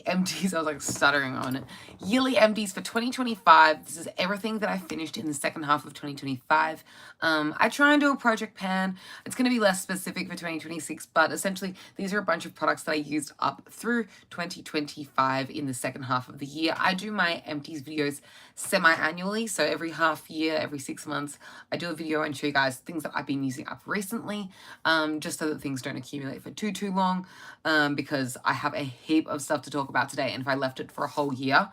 empties. I was like stuttering on it. Yearly empties for 2025. This is everything that I finished in the second half of 2025. I try and do a project pan. It's going to be less specific for 2026, but essentially these are a bunch of products that I used up through 2025 in the second half of the year. I do my empties videos semi-annually, so every half year, every 6 months, I do a video and show you guys things that I've been using up recently, just so that things don't accumulate for too long, because I have a heap of stuff to talk about today, and if I left it for a whole year,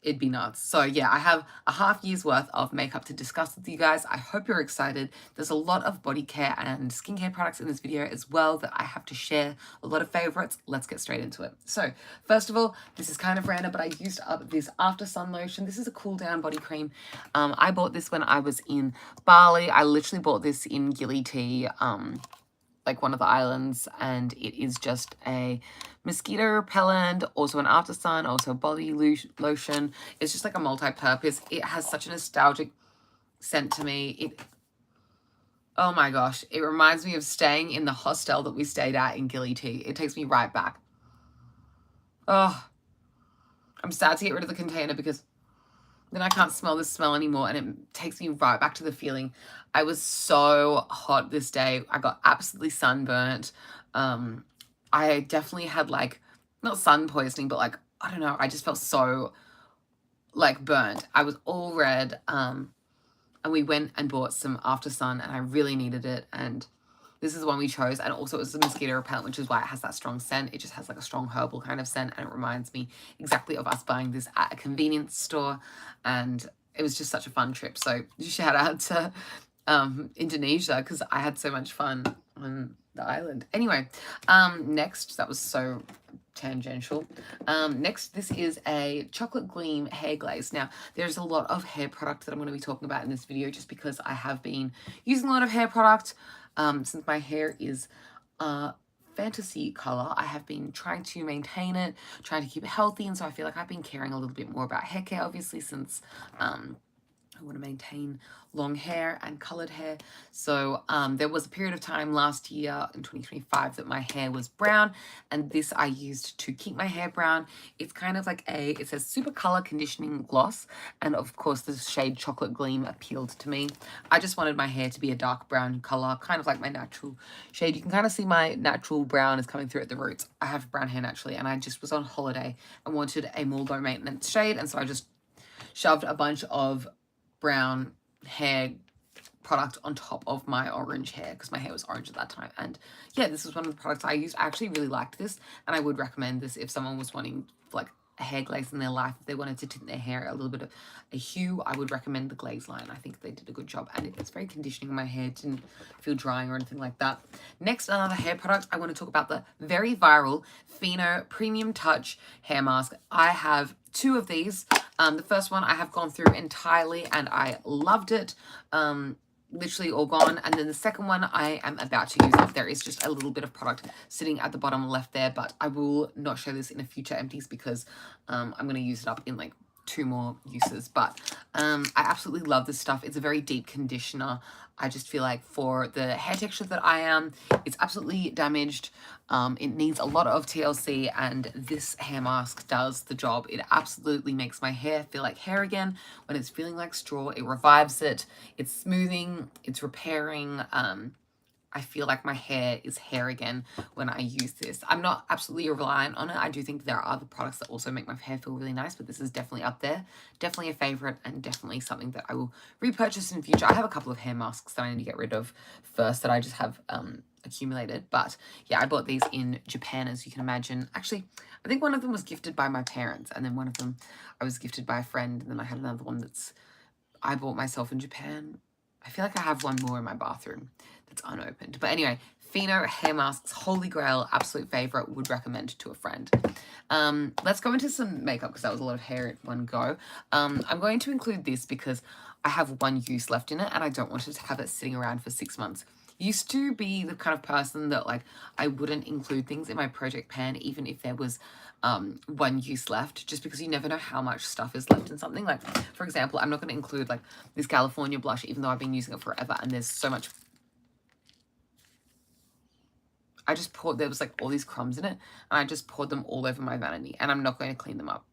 it'd be nuts. So yeah, I have a half year's worth of makeup to discuss with you guys. I hope you're excited. There's a lot of body care and skincare products in this video as well that I have to share, a lot of favorites. Let's get straight into it. So first of all, this is kind of random, but I used up this After Sun lotion. This is a cool down body cream. I bought this when I was in Bali. I literally bought this in Gili Tea, like one of the islands, and it is just a mosquito repellent, also an after sun, also a body lotion. It's just like a multi-purpose. It has such a nostalgic scent to me. Oh my gosh, it reminds me of staying in the hostel that we stayed at in Gili Tea. It takes me right back. Oh, I'm sad to get rid of the container because then I can't smell this smell anymore, and it takes me right back to the feeling. I was so hot this day. I got absolutely sunburnt. I definitely had like, not sun poisoning, but like, I don't know, I just felt so like burnt. I was all red. And we went and bought some After Sun, and I really needed it. And this is the one we chose, and also it's a mosquito repellent, which is why it has that strong scent. It just has like a strong herbal kind of scent, and it reminds me exactly of us buying this at a convenience store, and it was just such a fun trip. So shout out to Indonesia, because I had so much fun on the island. Anyway, next, that was so tangential. Next, this is a chocolate gleam hair glaze. Now, there's a lot of hair product that I'm going to be talking about in this video, just because I have been using a lot of hair product. Since my hair is fantasy color, I have been trying to maintain it, trying to keep it healthy, and so I feel like I've been caring a little bit more about hair care, obviously, since I want to maintain long hair and colored hair. So there was a period of time last year in 2025 that my hair was brown, and this I used to keep my hair brown. It's kind of like it says super color conditioning gloss, and of course the shade Chocolate Gleam appealed to me. I just wanted my hair to be a dark brown color, kind of like my natural shade. You can kind of see my natural brown is coming through at the roots. I have brown hair naturally, and I just was on holiday and wanted a more low maintenance shade, and so I just shoved a bunch of brown hair product on top of my orange hair, because my hair was orange at that time. And yeah, this is one of the products I used. I actually really liked this, and I would recommend this if someone was wanting like a hair glaze in their life. If they wanted to tint their hair a little bit of a hue, I would recommend the glaze line. I think they did a good job, and it's very conditioning on my hair. It didn't feel drying or anything like that. Next, another hair product, I want to talk about the very viral Fino Premium Touch hair mask. I have 2 of these. The first one I have gone through entirely, and I loved it. Literally all gone. And then the second one I am about to use up. There is just a little bit of product sitting at the bottom left there, but I will not show this in a future empties because I'm going to use it up in like 2 more uses. But I absolutely love this stuff. It's a very deep conditioner. I just feel like for the hair texture that I am, it's absolutely damaged. It needs a lot of TLC, and this hair mask does the job. It absolutely makes my hair feel like hair again. When it's feeling like straw, it revives it. It's smoothing, it's repairing. I feel like my hair is hair again when I use this. I'm not absolutely reliant on it. I do think there are other products that also make my hair feel really nice, but this is definitely up there. Definitely a favorite, and definitely something that I will repurchase in future. I have a couple of hair masks that I need to get rid of first that I just have accumulated. But yeah, I bought these in Japan, as you can imagine. Actually, I think one of them was gifted by my parents, and then one of them I was gifted by a friend, and then I had another one that's I bought myself in Japan. I feel like I have one more in my bathroom that's unopened. But anyway, Fino hair masks, holy grail, absolute favorite, would recommend to a friend. Let's go into some makeup, because that was a lot of hair at one go. I'm going to include this because I have 1 use left in it, and I don't want to have it sitting around for 6 months. Used to be the kind of person that like I wouldn't include things in my project pan even if there was 1 use left, just because you never know how much stuff is left in something. Like, for example, I'm not going to include like this California blush, even though I've been using it forever, and there's so much I just poured, there was like all these crumbs in it, and I just poured them all over my vanity, and I'm not going to clean them up.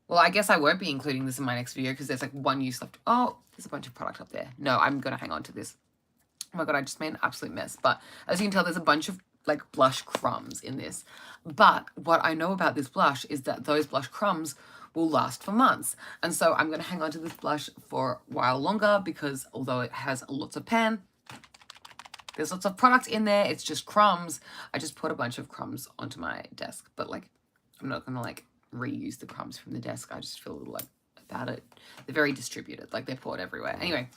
Well, I guess I won't be including this in my next video because there's like one use left. Oh, there's a bunch of product up there. No, I'm going to hang on to this. Oh my God, I just made an absolute mess. But as you can tell, there's a bunch of like blush crumbs in this. But what I know about this blush is that those blush crumbs will last for months. And so I'm going to hang on to this blush for a while longer because although it has lots of pan, there's lots of product in there. It's just crumbs. I just put a bunch of crumbs onto my desk, but like, I'm not going to like reuse the crumbs from the desk. I just feel a little like about it. They're very distributed, like they're poured everywhere. Anyway,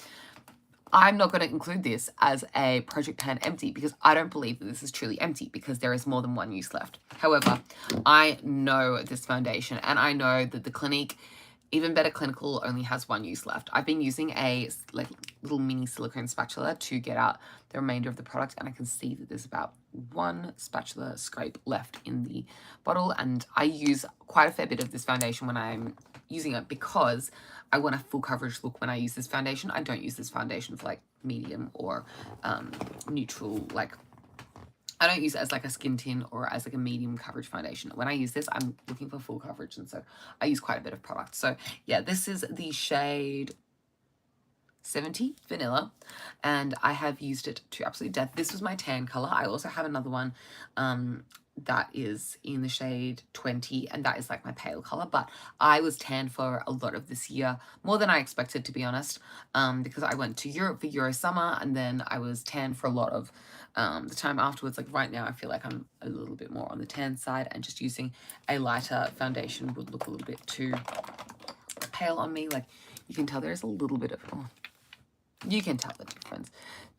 I'm not going to include this as a project pan empty because I don't believe that this is truly empty because there is more than one use left. However, I know this foundation and I know that the Clinique Even Better Clinical only has one use left. I've been using a like little mini silicone spatula to get out the remainder of the product, and I can see that there's about one spatula scrape left in the bottle, and I use quite a fair bit of this foundation when I'm using it because I want a full coverage look when I use this foundation. I don't use this foundation for like medium or neutral, like I don't use it as like a skin tint or as like a medium coverage foundation. When I use this, I'm looking for full coverage, and so I use quite a bit of product. So yeah, this is the shade 70 Vanilla, and I have used it to absolute death. This was my tan color. I also have another one that is in the shade 20, and that is like my pale color, but I was tan for a lot of this year, more than I expected, to be honest, because I went to Europe for Euro summer, and then I was tan for a lot of the time afterwards. Like right now, I feel like I'm a little bit more on the tan side, and just using a lighter foundation would look a little bit too pale on me. Like you can tell there's a little bit of, you can tell the difference.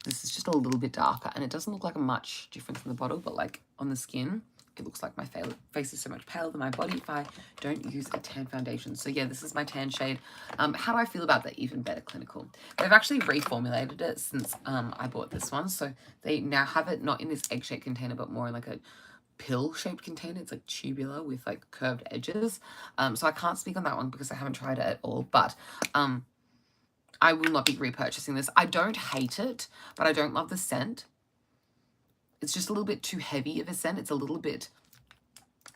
This is just a little bit darker, and it doesn't look like a much difference in the bottle, but like on the skin, it looks like my face is so much paler than my body if I don't use a tan foundation. So yeah, this is my tan shade. How do I feel about the Even Better Clinical? They've actually reformulated it since I bought this one. So they now have it not in this egg-shaped container, but more in like a pill-shaped container. It's like tubular with like curved edges. So I can't speak on that one because I haven't tried it at all, but I will not be repurchasing this. I don't hate it, but I don't love the scent. It's just a little bit too heavy of a scent. It's a little bit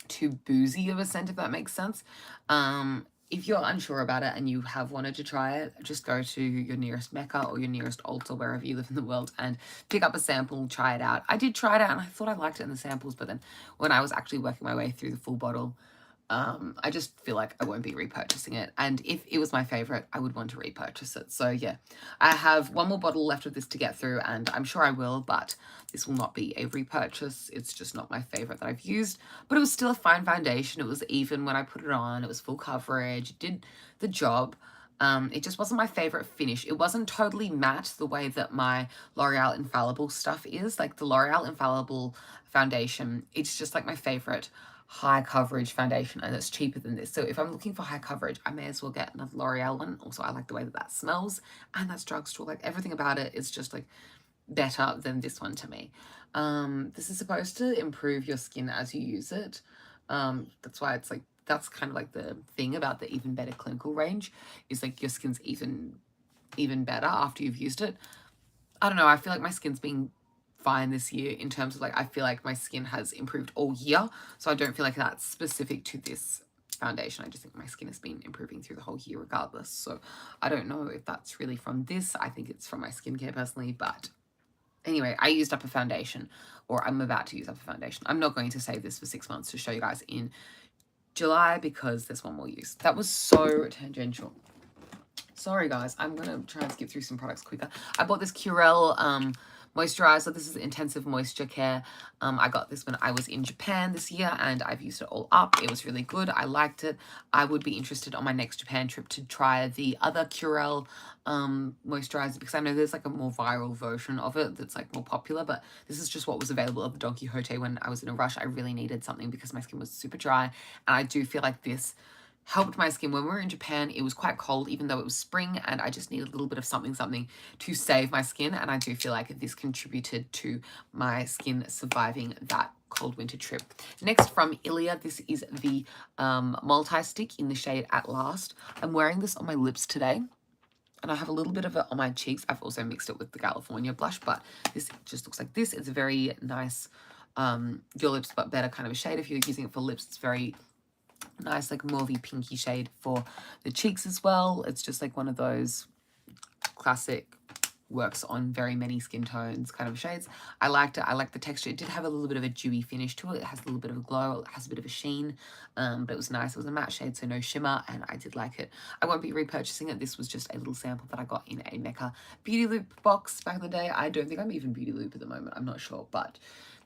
too boozy of a scent, if that makes sense. If you're unsure about it and you have wanted to try it, just go to your nearest Mecca or your nearest Ulta, wherever you live in the world, and pick up a sample, try it out. I did try it out, and I thought I liked it in the samples, but then when I was actually working my way through the full bottle, I just feel like I won't be repurchasing it. And if it was my favorite, I would want to repurchase it. So yeah, I have one more bottle left of this to get through, and I'm sure I will, but this will not be a repurchase. It's just not my favorite that I've used, but it was still a fine foundation. It was even when I put it on. It was full coverage. It did the job. It just wasn't my favorite finish. It wasn't totally matte the way that my L'Oreal Infallible stuff is. Like the L'Oreal Infallible foundation, it's just like my favorite high coverage foundation, and it's cheaper than this. So if I'm looking for high coverage, I may as well get another L'Oreal one. Also, I like the way that that smells, and that's drugstore. Like everything about it is just like better than this one to me. This is supposed to improve your skin as you use it. That's why it's like, that's kind of like the thing about the Even Better Clinical range, is like your skin's even better after you've used it. I don't know, I feel like my skin's been fine this year in terms of like, I feel like my skin has improved all year, so I don't feel like that's specific to this foundation. I just think my skin has been improving through the whole year regardless. So I don't know if that's really from this. I think it's from my skincare personally, but anyway, I used up a foundation, or I'm about to use up a foundation. I'm not going to save this for 6 months to show you guys in July because there's one more use. That was so tangential. Sorry guys, I'm gonna try and skip through some products quicker. I bought this Curel moisturizer. This is intensive moisture care. I got this when I was in Japan this year, and I've used it all up. It was really good. I liked it. I would be interested on my next Japan trip to try the other Curel moisturizer, because I know there's like a more viral version of it that's like more popular, but this is just what was available at the Don Quixote when I was in a rush. I really needed something because my skin was super dry, and I do feel like this helped my skin. When we were in Japan, it was quite cold, even though it was spring, and I just needed a little bit of something to save my skin, and I do feel like this contributed to my skin surviving that cold winter trip. Next, from Ilia, this is the multi-stick in the shade At Last. I'm wearing this on my lips today. And I have a little bit of it on my cheeks. I've also mixed it with the California blush, but this just looks like this. It's a very nice, Your Lips But Better kind of a shade. If you're using it for lips, it's very nice, like mauvey pinky shade for the cheeks as well. It's just like one of those classic, works on very many skin tones kind of shades. I liked it. I like the texture. It did have a little bit of a dewy finish to it. It has a little bit of a glow. It has a bit of a sheen, but it was nice. It was a matte shade, so no shimmer, and I did like it. I won't be repurchasing it. This was just a little sample that I got in a Mecca Beauty Loop box back in the day. I don't think I'm even Beauty Loop at the moment. I'm not sure, but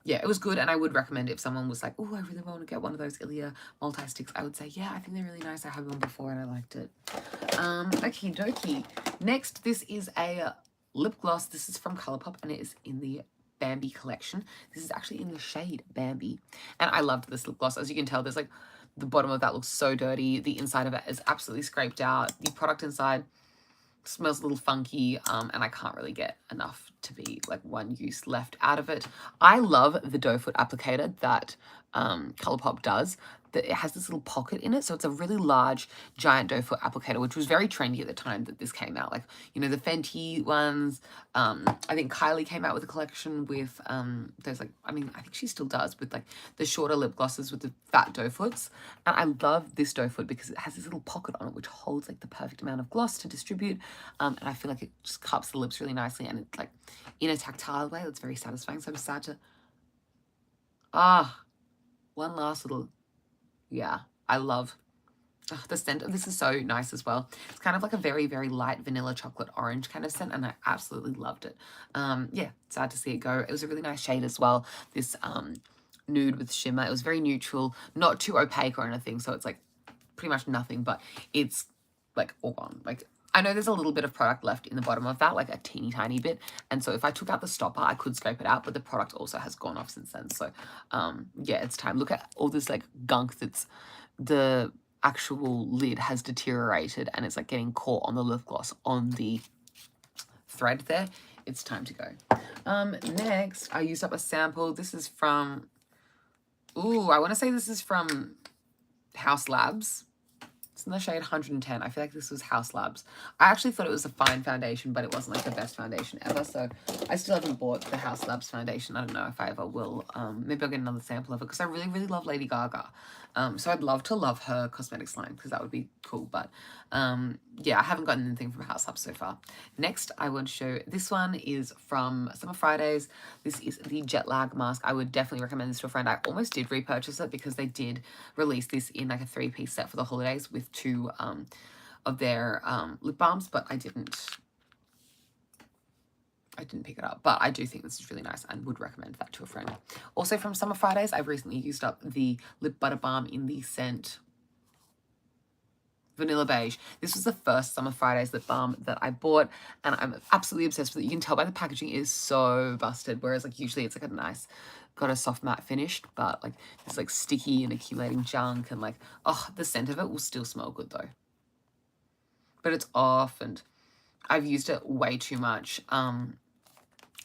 yeah, it was good, and I would recommend it if someone was like, oh, I really want to get one of those Ilia multi-sticks. I would say, yeah, I think they're really nice. I had one before, and I liked it. Okie dokie. Next, this is a lip gloss. This is from Colourpop, and it is in the Bambi collection. This is actually in the shade Bambi, and I loved this lip gloss. As you can tell, there's like, the bottom of that looks so dirty. The inside of it is absolutely scraped out. The product inside smells a little funky, and I can't really get enough to be like one use left out of it. I love the doe foot applicator that Colourpop does. That it has this little pocket in it, so it's a really large, giant doe foot applicator, which was very trendy at the time that this came out. Like, you know, the Fenty ones. I think Kylie came out with a collection with those, like, I mean, I think she still does, with like the shorter lip glosses with the fat doe foots. And I love this doe foot because it has this little pocket on it which holds like the perfect amount of gloss to distribute. And I feel like it just cups the lips really nicely, and it's like in a tactile way. It's very satisfying. So I'm sad to one last little, yeah, I love the scent of this is so nice as well. It's kind of like a very, very light vanilla chocolate orange kind of scent, and I absolutely loved it. Yeah, sad to see it go. It was a really nice shade as well, this nude with shimmer. It was very neutral, not too opaque or anything, so it's like pretty much nothing, but it's like all gone. Like, I know there's a little bit of product left in the bottom of that, like a teeny tiny bit, and so if I took out the stopper, I could scrape it out, but the product also has gone off since then. So yeah, it's time. Look at all this like gunk that's, the actual lid has deteriorated, and it's like getting caught on the lip gloss on the thread there. It's time to go. Next, I used up a sample. This is from, ooh, I want to say this is from House Labs. It's in the shade 110. I feel like this was House Labs. I actually thought it was a fine foundation, but it wasn't like the best foundation ever. So I still haven't bought the House Labs foundation. I don't know if I ever will. Maybe I'll get another sample of it because I really, really love Lady Gaga. So I'd love to love her cosmetics line because that would be cool. But yeah, I haven't gotten anything from House Labs so far. Next, I want to show, this one is from Summer Fridays. This is the Jet Lag mask. I would definitely recommend this to a friend. I almost did repurchase it because they did release this in like a 3-piece set for the holidays with 2 of their lip balms, but I didn't pick it up. But I do think this is really nice and would recommend that to a friend. Also from Summer Fridays, I've recently used up the lip butter balm in the scent Vanilla Beige. This was the first Summer Fridays lip balm that I bought, and I'm absolutely obsessed with it. You can tell by the packaging, it is so busted, whereas like usually it's like a nice, got a soft matte finish, but like it's like sticky and accumulating junk, and like, oh, the scent of it will still smell good though. But it's off, and I've used it way too much.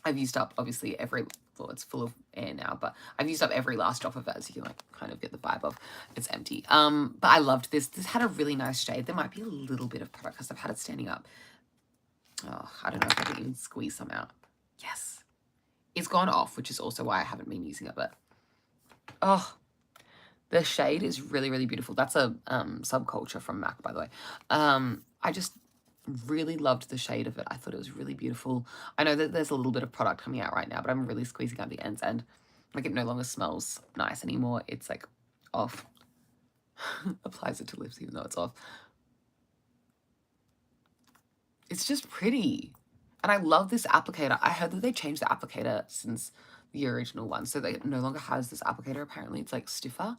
I've used up obviously every, well, it's full of air now, but I've used up every last drop of it, as you can like kind of get the vibe of. It's empty. But I loved this. This had a really nice shade. There might be a little bit of product because I've had it standing up. Oh, I don't know if I can even squeeze some out. Yes. It's gone off, which is also why I haven't been using it, but oh, the shade is really, really beautiful. That's a Subculture from MAC, by the way. I just really loved the shade of it. I thought it was really beautiful. I know that there's a little bit of product coming out right now, but I'm really squeezing out the ends, and like it no longer smells nice anymore. It's like off. Applies it to lips even though it's off. It's just pretty. And I love this applicator. I heard that they changed the applicator since the original one, so they no longer has this applicator. Apparently it's like stiffer.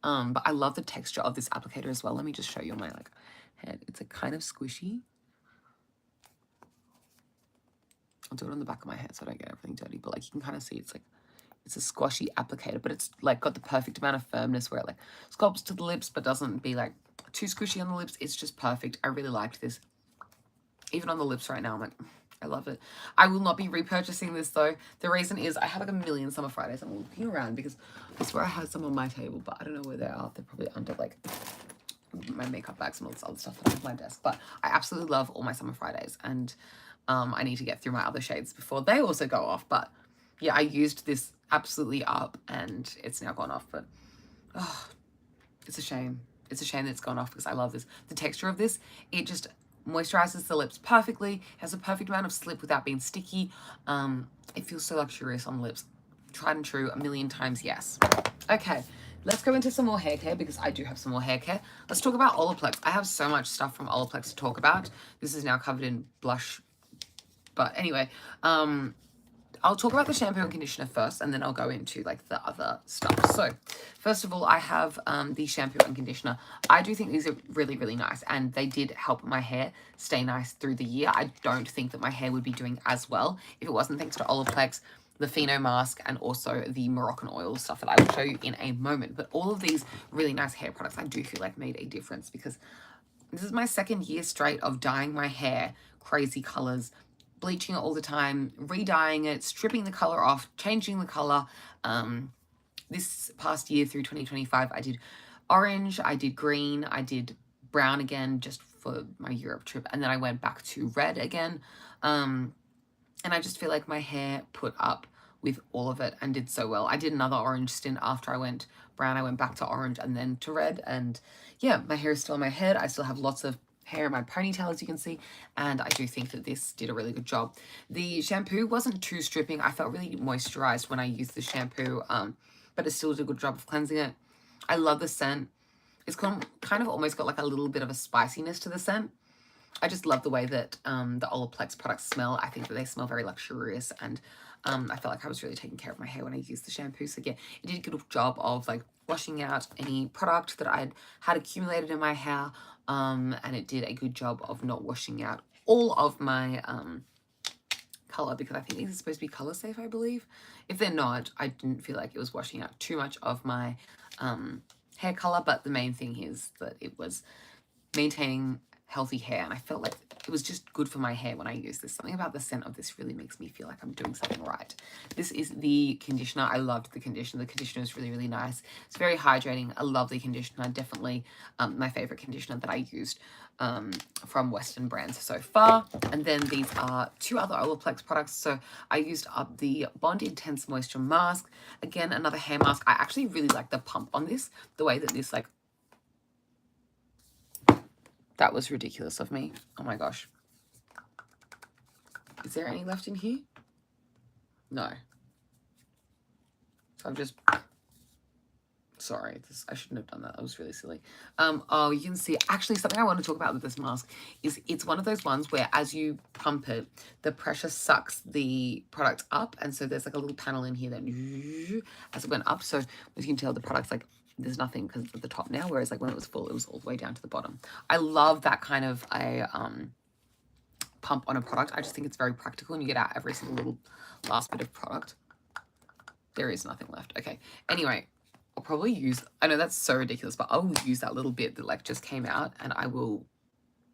But I love the texture of this applicator as well. Let me just show you on my like head. It's like kind of squishy. I'll do it on the back of my head so I don't get everything dirty, but like you can kind of see it's like, it's a squashy applicator, but it's like got the perfect amount of firmness where it like sculpts to the lips but doesn't be like too squishy on the lips. It's just perfect. I really liked this. Even on the lips right now, I'm like, I love it. I will not be repurchasing this though. The reason is I have like a million Summer Fridays. I'm looking around because I swear I had some on my table, but I don't know where they are. They're probably under like my makeup bags and all this other stuff that I have on my desk. But I absolutely love all my Summer Fridays, and I need to get through my other shades before they also go off. But yeah, I used this absolutely up and it's now gone off. But oh, it's a shame. It's a shame that it's gone off because I love this. The texture of this, it just moisturizes the lips perfectly, has a perfect amount of slip without being sticky. It feels so luxurious on the lips. Tried and true, a million times yes. Okay, let's go into some more hair care because I do have some more hair care. Let's talk about Olaplex. I have so much stuff from Olaplex to talk about. This is now covered in blush. But anyway, I'll talk about the shampoo and conditioner first, and then I'll go into like the other stuff. So first of all, I have the shampoo and conditioner. I do think these are really, really nice, and they did help my hair stay nice through the year. I don't think that my hair would be doing as well if it wasn't thanks to Olaplex, the Pheno mask, and also the Moroccan oil stuff that I will show you in a moment. But all of these really nice hair products I do feel like made a difference because this is my second year straight of dyeing my hair crazy colors, bleaching it all the time, re-dyeing it, stripping the color off, changing the color. This past year through 2025, I did orange, I did green, I did brown again just for my Europe trip, and then I went back to red again. And I just feel like my hair put up with all of it and did so well. I did another orange stint after I went brown. I went back to orange and then to red. And yeah, my hair is still on my head. I still have lots of hair in my ponytail, as you can see. And I do think that this did a really good job. The shampoo wasn't too stripping. I felt really moisturized when I used the shampoo, but it still did a good job of cleansing it. I love the scent. It's kind of almost got like a little bit of a spiciness to the scent. I just love the way that the Olaplex products smell. I think that they smell very luxurious, and I felt like I was really taking care of my hair when I used the shampoo. So yeah, it did a good job of like washing out any product that I'd had accumulated in my hair, and it did a good job of not washing out all of my color, because I think these are supposed to be color safe, I believe. If they're not, I didn't feel like it was washing out too much of my hair color, but the main thing is that it was maintaining healthy hair, and I felt like it was just good for my hair when I use this. Something about the scent of this really makes me feel like I'm doing something right. This is the conditioner. I loved the conditioner. The conditioner is really, really nice. It's very hydrating. A lovely conditioner. Definitely my favorite conditioner that I used from Western brands so far. And then these are two other Olaplex products. So I used up the Bond Intense Moisture Mask. Again, another hair mask. I actually really like the pump on this. The way that this like... That was ridiculous of me. Oh my gosh. Is there any left in here? No. So I'm just... Sorry, I shouldn't have done that. That was really silly. Oh, you can see... Actually, something I want to talk about with this mask is it's one of those ones where as you pump it, the pressure sucks the product up. And so there's like a little panel in here that... As it went up. So as you can tell, the product's like... There's nothing because it's at the top now, whereas like when it was full, it was all the way down to the bottom. I love that kind of a pump on a product. I just think it's very practical, and you get out every single little last bit of product. There is nothing left. Okay. Anyway, I'll probably use... I know that's so ridiculous, but I will use that little bit that like just came out, and I will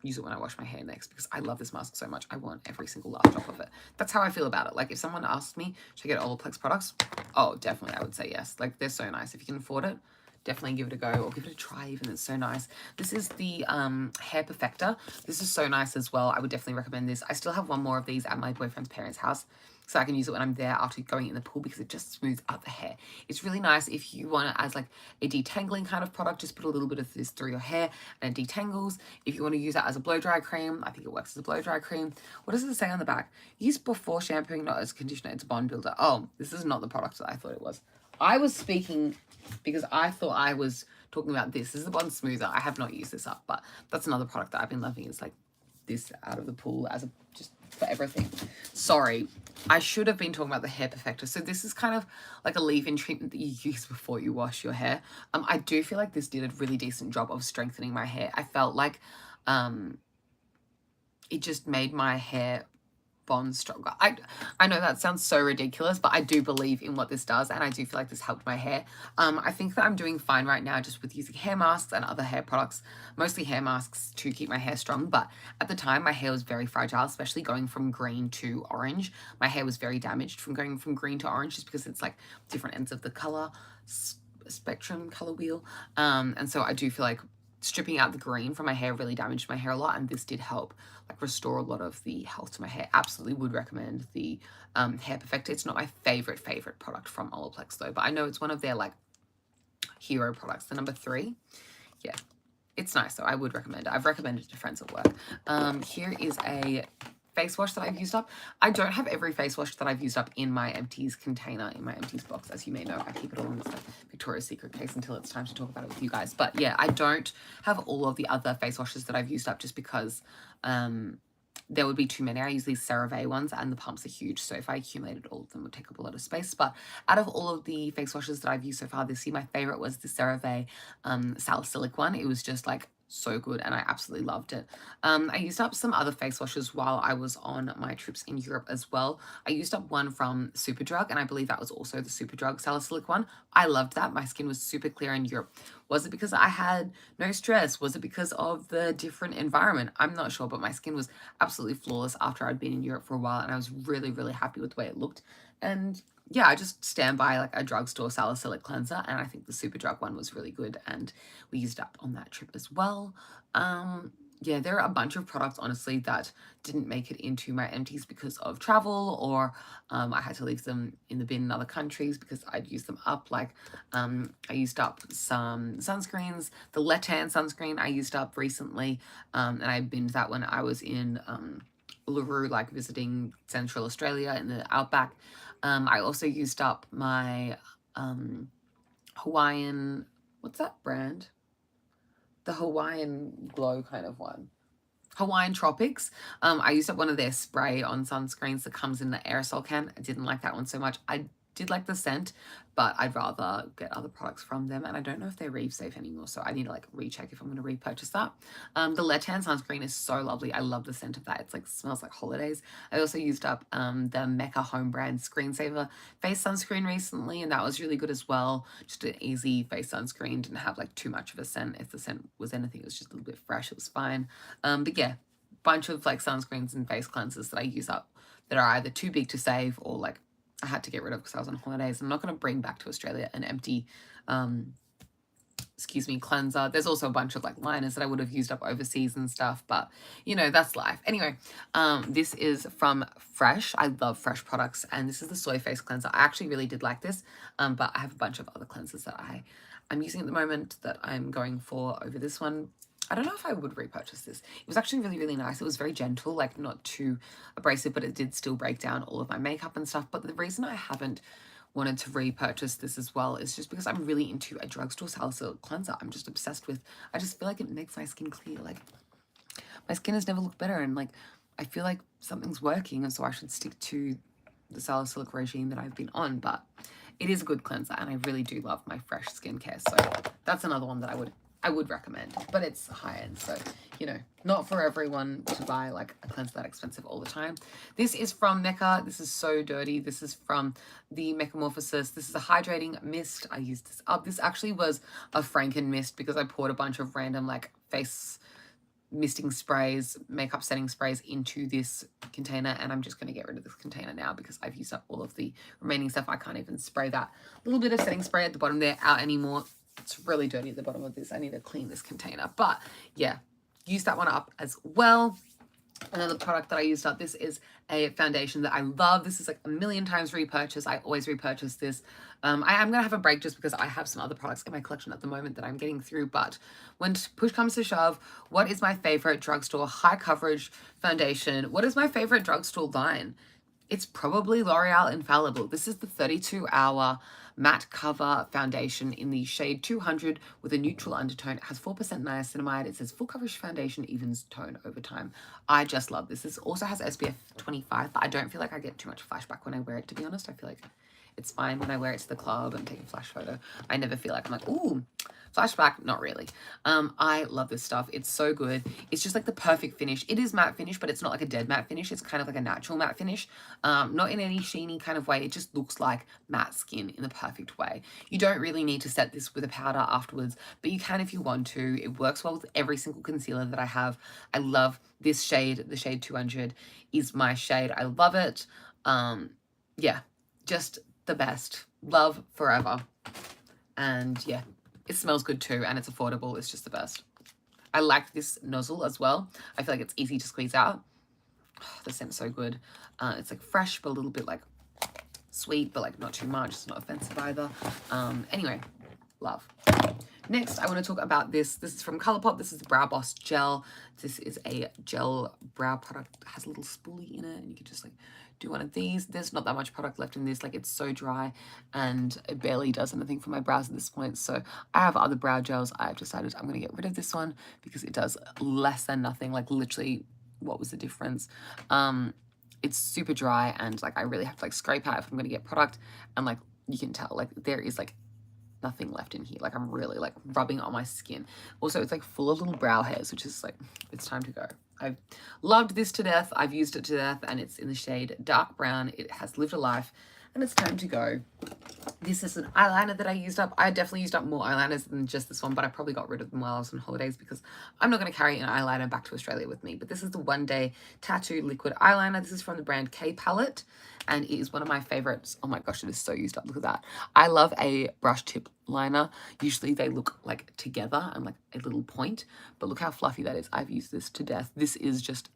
use it when I wash my hair next because I love this mask so much. I want every single last drop of it. That's how I feel about it. Like if someone asked me, should I get Olaplex products? Oh, definitely. I would say yes. Like they're so nice. If you can afford it, definitely give it a go, or give it a try even. It's so nice. This is the Hair Perfector. This is so nice as well. I would definitely recommend this. I still have one more of these at my boyfriend's parents' house, so I can use it when I'm there after going in the pool because it just smooths out the hair. It's really nice if you want it as like a detangling kind of product. Just put a little bit of this through your hair and it detangles. If you want to use that as a blow dry cream, I think it works as a blow dry cream. What does it say on the back? Use before shampooing, not as conditioner. It's a bond builder. Oh, this is not the product that I thought it was. I was speaking because I thought I was talking about this. This is the Bond Smoother. I have not used this up, but that's another product that I've been loving. It's like this out of the pool as a just for everything. Sorry, I should have been talking about the Hair Perfector. So this is kind of like a leave-in treatment that you use before you wash your hair. I do feel like this did a really decent job of strengthening my hair. I felt like it just made my hair bond stronger. I know that sounds so ridiculous, but I do believe in what this does, and I do feel like this helped my hair. I think that I'm doing fine right now just with using hair masks and other hair products, mostly hair masks to keep my hair strong, but at the time my hair was very fragile, especially going from green to orange. My hair was very damaged from going from green to orange just because it's like different ends of the color spectrum, color wheel, and so I do feel like stripping out the green from my hair really damaged my hair a lot, and this did help like restore a lot of the health to my hair. Absolutely would recommend the Hair Perfector. It's not my favorite product from Olaplex though, but I know it's one of their like hero products, the number 3. Yeah, it's nice, so I would recommend it. I've recommended it to friends at work. Here is a face wash that I've used up. I don't have every face wash that I've used up in my empties container, in my empties box. As you may know, I keep it all in this like Victoria's Secret case until it's time to talk about it with you guys. But yeah, I don't have all of the other face washes that I've used up just because there would be too many. I use these CeraVe ones and the pumps are huge, so if I accumulated all of them, it would take up a lot of space. But out of all of the face washes that I've used so far this year, my favorite was the CeraVe salicylic one. It was just like so good and I absolutely loved it. I used up some other face washes while I was on my trips in Europe as well. I used up one from Superdrug, and I believe that was also the Superdrug salicylic one. I loved that. My skin was super clear in Europe. Was it because I had no stress? Was it because of the different environment? I'm not sure, but my skin was absolutely flawless after I'd been in Europe for a while, and I was really, really happy with the way it looked. And yeah, I just stand by like a drugstore salicylic cleanser, and I think the Superdrug one was really good, and we used it up on that trip as well. Yeah, there are a bunch of products, honestly, that didn't make it into my empties because of travel, or I had to leave them in the bin in other countries because I'd used them up. Like, I used up some sunscreens. The Lettan sunscreen I used up recently, and I binned that when I was in Uluru, like visiting Central Australia in the outback. I also used up my Hawaiian, what's that brand? The Hawaiian Glow kind of one. Hawaiian Tropics. I used up one of their spray on sunscreens that comes in the aerosol can. I didn't like that one so much. I did like the scent, but I'd rather get other products from them, and I don't know if they're reef safe anymore, so I need to like recheck if I'm going to repurchase that. The Lettan sunscreen is so lovely. I love the scent of that. It's like smells like holidays. I also used up the Mecca home brand Screensaver face sunscreen recently, and that was really good as well. Just an easy face sunscreen, didn't have like too much of a scent. If the scent was anything, it was just a little bit fresh. It was fine. But yeah, bunch of like sunscreens and face cleansers that I use up that are either too big to save or like I had to get rid of because I was on holidays. I'm not going to bring back to Australia an empty, cleanser. There's also a bunch of like liners that I would have used up overseas and stuff, but you know, that's life. Anyway, this is from Fresh. I love Fresh products, and this is the soy face cleanser. I actually really did like this, but I have a bunch of other cleansers that I'm using at the moment that I'm going for over this one. I don't know if I would repurchase this. It was actually really, really nice. It was very gentle, like not too abrasive, but it did still break down all of my makeup and stuff. But the reason I haven't wanted to repurchase this as well is just because I'm really into a drugstore salicylic cleanser. I'm just obsessed with, I just feel like it makes my skin clear. Like my skin has never looked better, and like I feel like something's working, and so I should stick to the salicylic regime that I've been on. But it is a good cleanser, and I really do love my Fresh skincare. So that's another one that I would recommend, but it's high end, so you know, not for everyone to buy like a cleanser that expensive all the time. This is from Mecca. This is so dirty. This is from the Metamorphosis. This is a hydrating mist. I used this up. This actually was a Franken mist because I poured a bunch of random like face misting sprays, makeup setting sprays into this container, and I'm just going to get rid of this container now because I've used up all of the remaining stuff. I can't even spray that little bit of setting spray at the bottom there out anymore. It's really dirty at the bottom of this. I need to clean this container. But yeah, use that one up as well. Another product that I used up, this is a foundation that I love. This is like a million times repurchase. I always repurchase this. I am going to have a break just because I have some other products in my collection at the moment that I'm getting through. But when push comes to shove, what is my favorite drugstore high coverage foundation? What is my favorite drugstore line? It's probably L'Oreal Infallible. This is the 32-hour matte cover foundation in the shade 200 with a neutral undertone. It has 4% niacinamide. It says full coverage foundation evens tone over time. I just love this. This also has SPF 25, but I don't feel like I get too much flashback when I wear it, to be honest. I feel like it's fine when I wear it to the club and take a flash photo. I never feel like I'm like, ooh, flashback. Not really. I love this stuff. It's so good. It's just like the perfect finish. It is matte finish, but it's not like a dead matte finish. It's kind of like a natural matte finish. Not in any sheeny kind of way. It just looks like matte skin in the perfect way. You don't really need to set this with a powder afterwards, but you can if you want to. It works well with every single concealer that I have. I love this shade. The shade 200 is my shade. I love it. Yeah, just the best. Love forever. And yeah, it smells good too, and it's affordable. It's just the best. I like this nozzle as well. I feel like it's easy to squeeze out. Oh, the scent's so good. It's like fresh, but a little bit like sweet, but like not too much. It's not offensive either. Anyway, love. Next, I want to talk about this. This is from Colourpop. This is the Brow Boss Gel. This is a gel brow product. It has a little spoolie in it, and you can just like do one of these. There's not that much product left in this. Like, it's so dry, and it barely does anything for my brows at this point. So I have other brow gels. I've decided I'm going to get rid of this one because it does less than nothing. Like, literally, what was the difference? It's super dry, and like I really have to like scrape out if I'm going to get product, and like you can tell like there is like nothing left in here. Like, I'm really like rubbing on my skin. Also, it's like full of little brow hairs, which is like, it's time to go. I've loved this to death. I've used it to death, and it's in the shade dark brown. It has lived a life, and it's time to go. This is an eyeliner that I used up. I definitely used up more eyeliners than just this one, but I probably got rid of them while I was on holidays because I'm not going to carry an eyeliner back to Australia with me. But this is the One Day Tattoo Liquid Eyeliner. This is from the brand K Palette, and it is one of my favorites. Oh my gosh, it is so used up. Look at that. I love a brush tip liner. Usually they look like together and like a little point, but look how fluffy that is. I've used this to death. This is just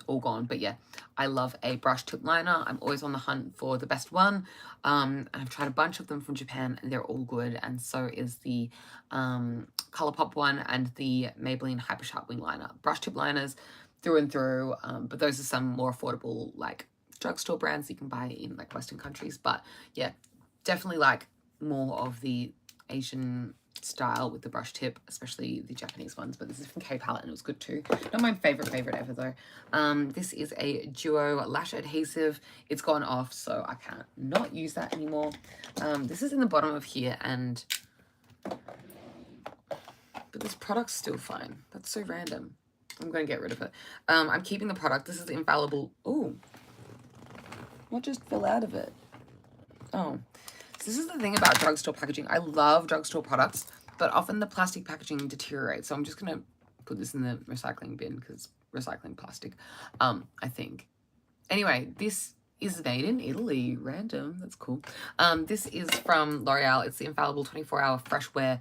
all gone. But yeah, I love a brush tip liner. I'm always on the hunt for the best one. And I've tried a bunch of them from Japan, and they're all good. And so is the Colourpop one and the Maybelline Hyper Sharp Wing Liner. Brush tip liners through and through. But those are some more affordable like drugstore brands you can buy in like Western countries. But yeah, definitely like more of the Asian style with the brush tip, especially the Japanese ones. But this is from K Palette, and it was good too. Not my favorite ever though. This is a duo lash adhesive. It's gone off, so I can't not use that anymore. This is in the bottom of here, and but this product's still fine. That's so random. I'm going to get rid of it. I'm keeping the product. This is infallible. Oh, what just fell out of it? Oh, so this is the thing about drugstore packaging. I love drugstore products, but often the plastic packaging deteriorates. So I'm just going to put this in the recycling bin because recycling plastic, I think. Anyway, this is made in Italy. Random. That's cool. This is from L'Oreal. It's the Infallible 24-Hour Fresh Wear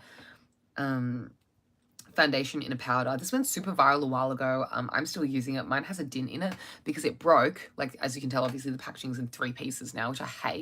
foundation in a powder. This went super viral a while ago. I'm still using it. Mine has a dint in it because it broke. Like, as you can tell, obviously the packaging's in 3 pieces now, which I hate.